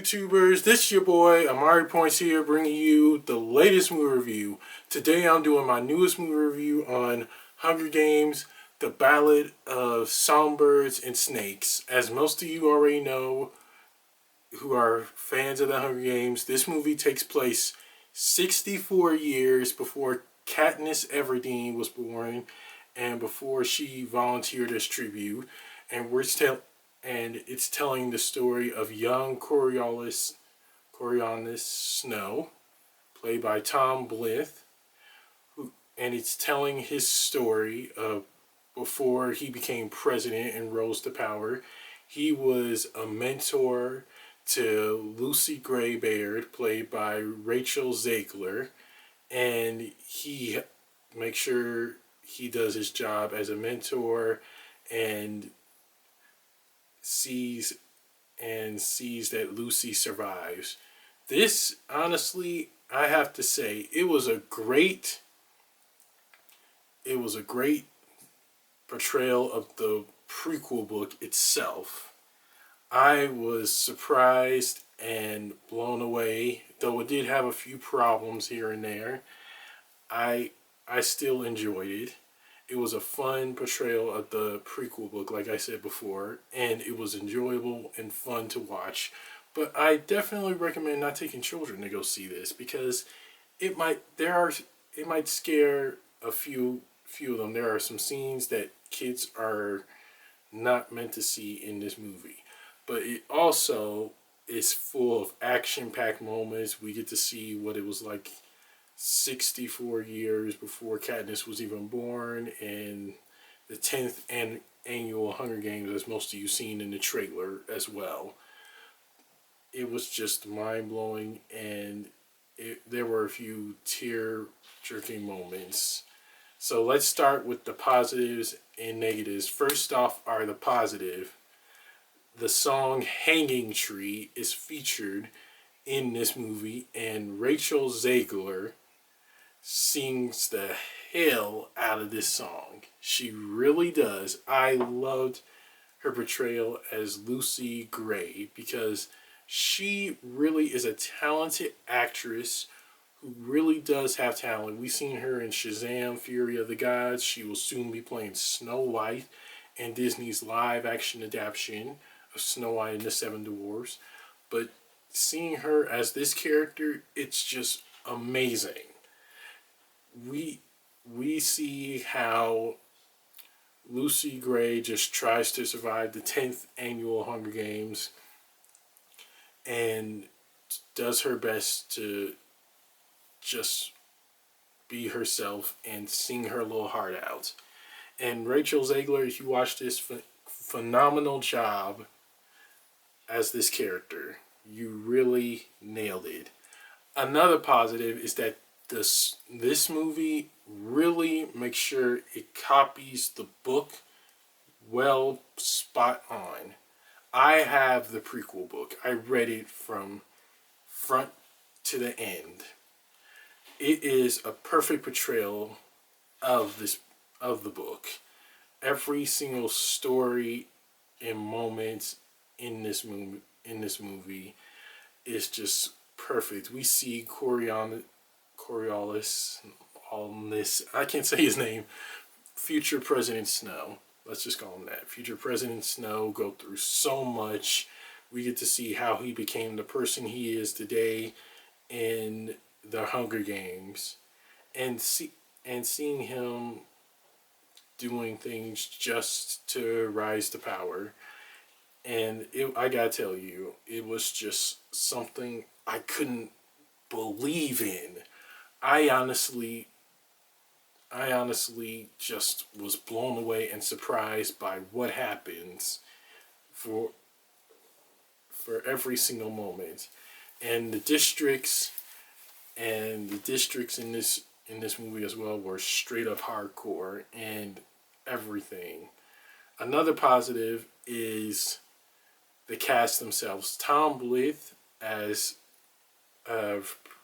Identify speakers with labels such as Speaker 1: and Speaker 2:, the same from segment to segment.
Speaker 1: YouTubers? This is your boy Amari Points here, bringing you the latest movie review. Today I'm doing my newest movie review on Hunger Games, the Ballad of Songbirds and Snakes. As most of you already know who are fans of the Hunger Games, this movie takes place 64 years before Katniss Everdeen was born and before she volunteered as tribute. And it's telling the story of young Coriolanus Snow, played by Tom Blyth, and it's telling his story of before he became president and rose to power. He was a mentor to Lucy Gray Baird, played by Rachel Zegler, and he makes sure he does his job as a mentor and sees that Lucy survives. This, honestly, I have to say, it was a great portrayal of the prequel book itself. I was surprised and blown away, though it did have a few problems here and there. I still enjoyed it. It was a fun portrayal of the prequel book, like I said before, and it was enjoyable and fun to watch. But I definitely recommend not taking children to go see this because it might scare a few of them. There are some scenes that kids are not meant to see in this movie, but it also is full of action-packed moments. We get to see what it was like 64 years before Katniss was even born, and the 10th annual Hunger Games, as most of you seen in the trailer as well. It was just mind-blowing, and there were a few tear-jerking moments. So let's start with the positives and negatives. First off are the positive. The song Hanging Tree is featured in this movie, and Rachel Zegler sings the hell out of this song. She really does. I loved her portrayal as Lucy Gray because she really is a talented actress who really does have talent. We've seen her in Shazam! Fury of the Gods. She will soon be playing Snow White in Disney's live-action adaptation of Snow White and the Seven Dwarfs. But seeing her as this character, it's just amazing. We see how Lucy Gray just tries to survive the 10th annual Hunger Games and does her best to just be herself and sing her little heart out. And Rachel Zegler, if you watch this, phenomenal job as this character. You really nailed it. Another positive is that this movie really makes sure it copies the book well, spot on. I have the prequel book. I read it from front to the end. It is a perfect portrayal of the book. Every single story and moment in this movie is just perfect. We see Coriolanus, I can't say his name, future President Snow. Let's just call him that. Future President Snow go through so much. We get to see how he became the person he is today in the Hunger Games, and seeing him doing things just to rise to power. And I gotta tell you, it was just something I couldn't believe in. I honestly just was blown away and surprised by what happens for every single moment. And the districts in this movie as well were straight up hardcore and everything. Another positive is the cast themselves. Tom Blyth as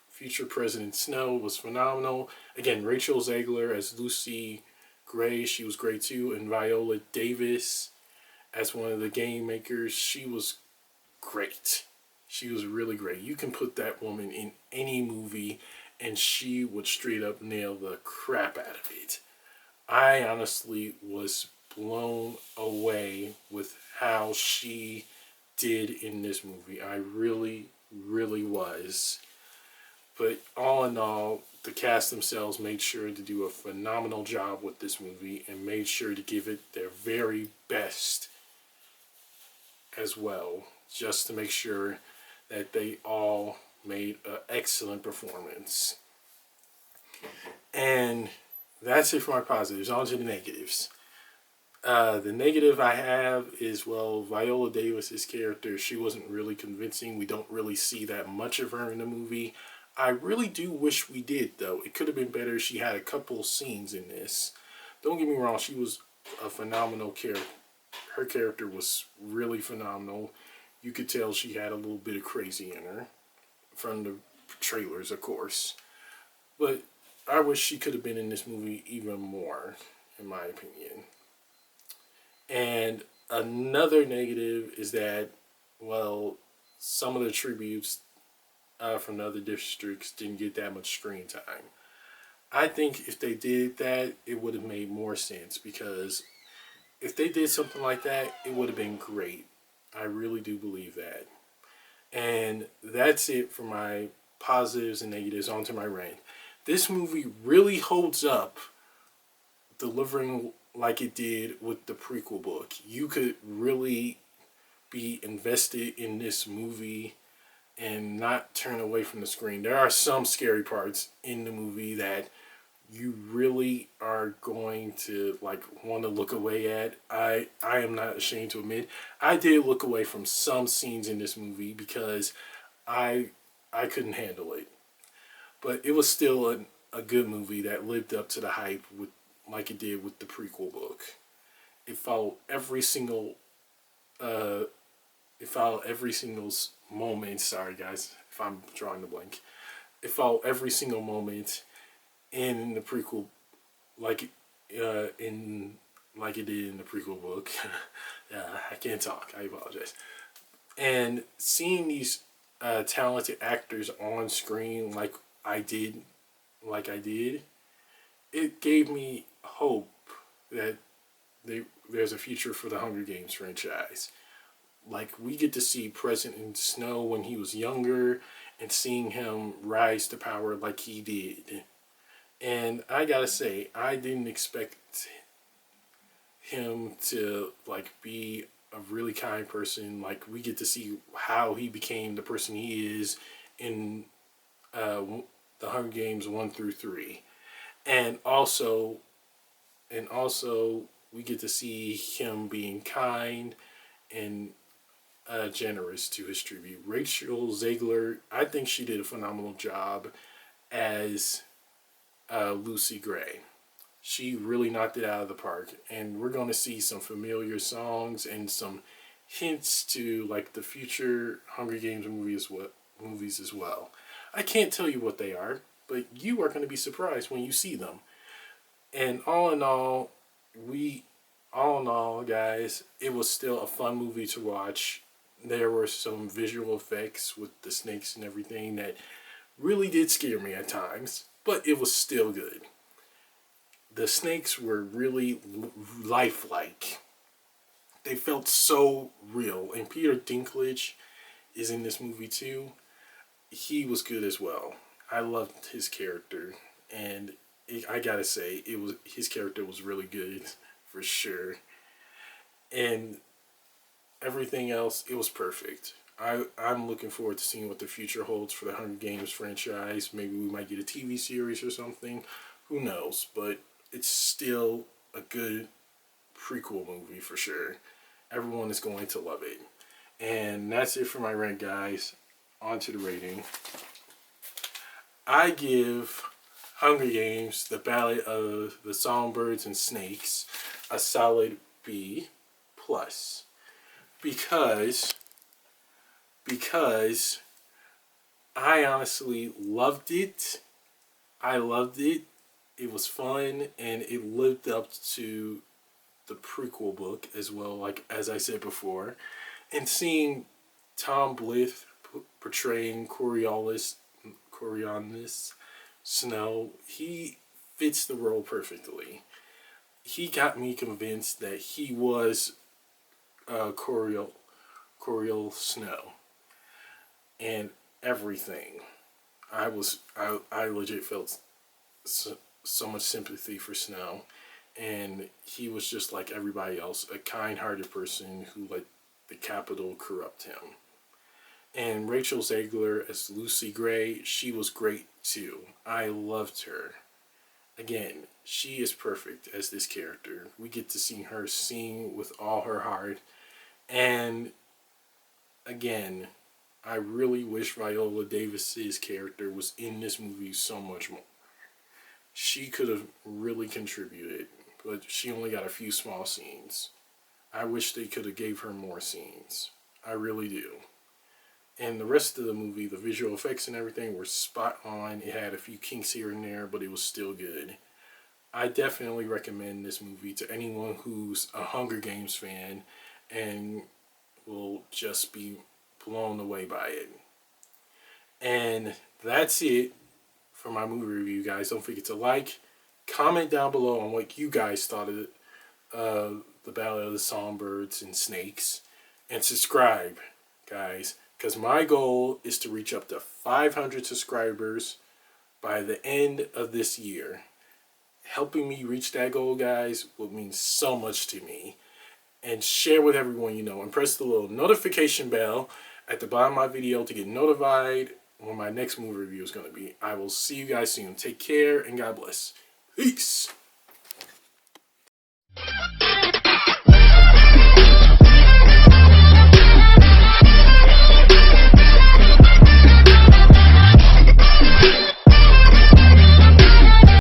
Speaker 1: future President Snow was phenomenal. Again, Rachel Zegler as Lucy Gray, she was great too. And Viola Davis as one of the game makers, she was great. She was really great. You can put that woman in any movie and she would straight up nail the crap out of it. I honestly was blown away with how she did in this movie. I really, really was. But all in all, the cast themselves made sure to do a phenomenal job with this movie and made sure to give it their very best as well, just to make sure that they all made an excellent performance. And that's it for my positives. On to the negatives. The negative I have is, well, Viola Davis's character, she wasn't really convincing. We don't really see that much of her in the movie. I really do wish we did, though. It could have been better. She had a couple scenes in this. Don't get me wrong, she was a phenomenal character. Her character was really phenomenal. You could tell she had a little bit of crazy in her from the trailers, of course. But I wish she could have been in this movie even more, in my opinion. And another negative is that, well, some of the tributes from the other districts didn't get that much screen time. I think if they did that, it would have made more sense, because if they did something like that, it would have been great. I really do believe that. And that's it for my positives and negatives. On to my rant. This movie really holds up, delivering like it did with the prequel book. You could really be invested in this movie and not turn away from the screen. There are some scary parts in the movie that you really are going to like want to look away at. I am not ashamed to admit I did look away from some scenes in this movie because I I couldn't handle it. But it was still a good movie that lived up to the hype with like it did with the prequel book. It followed every single uh it followed every single moment. Sorry guys if I'm drawing the blank. It followed every single moment in the prequel, like in like it did in the prequel book. I can't talk. I apologize. And seeing these talented actors on screen I did, like I did, it gave me hope that there's a future for the Hunger Games franchise. Like we get to see President Snow when he was younger, and seeing him rise to power like he did. And I gotta say, I didn't expect him to like be a really kind person. Like we get to see how he became the person he is in uh, the Hunger Games 1 through 3, and also we get to see him being kind and generous to his tribute. Rachel Zegler, I think she did a phenomenal job as Lucy Gray. She really knocked it out of the park, and we're going to see some familiar songs and some hints to like the future Hunger Games movies as well. I can't tell you what they are, but you are going to be surprised when you see them. And all in all, guys, it was still a fun movie to watch. There were some visual effects with the snakes and everything that really did scare me at times, but it was still good. The snakes were really lifelike. They felt so real. And Peter Dinklage is in this movie too. He was good as well. I loved his character, and I gotta say, his character was really good for sure. And everything else, it was perfect. I'm looking forward to seeing what the future holds for the Hunger Games franchise. Maybe we might get a TV series or something. Who knows? But it's still a good prequel movie for sure. Everyone is going to love it. And that's it for my rant, guys. On to the rating. I give Hunger Games, the Ballad of the Songbirds and Snakes, a solid B plus. Because I honestly loved it. I loved it. It was fun, and it lived up to the prequel book as well, like as I said before. And seeing Tom Blyth portraying Coriolanus Snow. He fits the role perfectly. He got me convinced that he was Coriol Snow and everything. I legit felt so much sympathy for Snow, and he was just like everybody else, a kind-hearted person who let the Capitol corrupt him. And Rachel Zegler as Lucy Gray, she was great too. I loved her. Again, she is perfect as this character. We get to see her sing with all her heart. And again, I really wish Viola Davis's character was in this movie so much more. She could have really contributed, but she only got a few small scenes. I wish they could have gave her more scenes. I really do. And the rest of the movie, the visual effects and everything were spot on. It had a few kinks here and there, but it was still good. I definitely recommend this movie to anyone who's a Hunger Games fan and will just be blown away by it. And that's it for my movie review, guys. Don't forget to like, comment down below on what you guys thought of the Ballad of the Songbirds and Snakes, and subscribe, guys, because my goal is to reach up to 500 subscribers by the end of this year. Helping me reach that goal, guys, will mean so much to me. And share with everyone you know, and press the little notification bell at the bottom of my video to get notified when my next movie review is going to be. I will see you guys soon. Take care and God bless. Peace.